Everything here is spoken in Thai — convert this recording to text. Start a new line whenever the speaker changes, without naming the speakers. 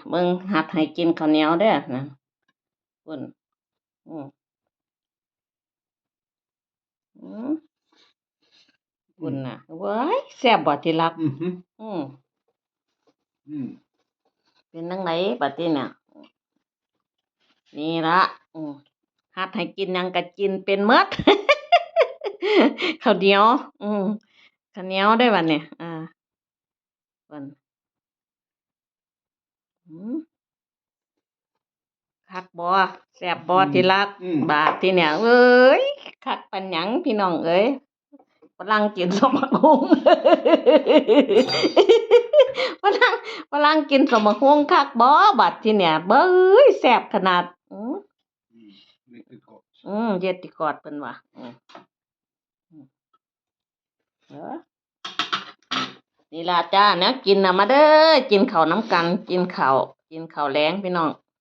เบิ่งหัดให้กินข้าวเหนียวเด้อนะพุ่นอืมอืมพุ่นน่ะเว้ยแซ่บบ่ที่รัก
Mhm.
อืม
Mm.
เป็นจังไดบัดนี้เนี่ยนี่ล่ะหัดให้กินหยังก็กินเป็นหมด ข้าวเหนียวข้าวเหนียวได้บัดนี้เพิ่นอืมคักบ่แซ่บบ่ที่รัก บาดที่เนี่ยเอ้ยคักปานหยังพี่น้องเอ้ยฝรั่งกินสมบักหุ่ง ฝรั่งฝรั่งกินสมบักหุ่งคักบ่บัดที่เนี่ยเบ้ยแซ่บขนาด
Riktigt gott.
เย็ดติกอดเพิ่นว่าเออนี่ล่ะจ้าแนวกินน่ะมาเด้อกินข้าวน้ำกันกินข้าวแลงพี่น้อง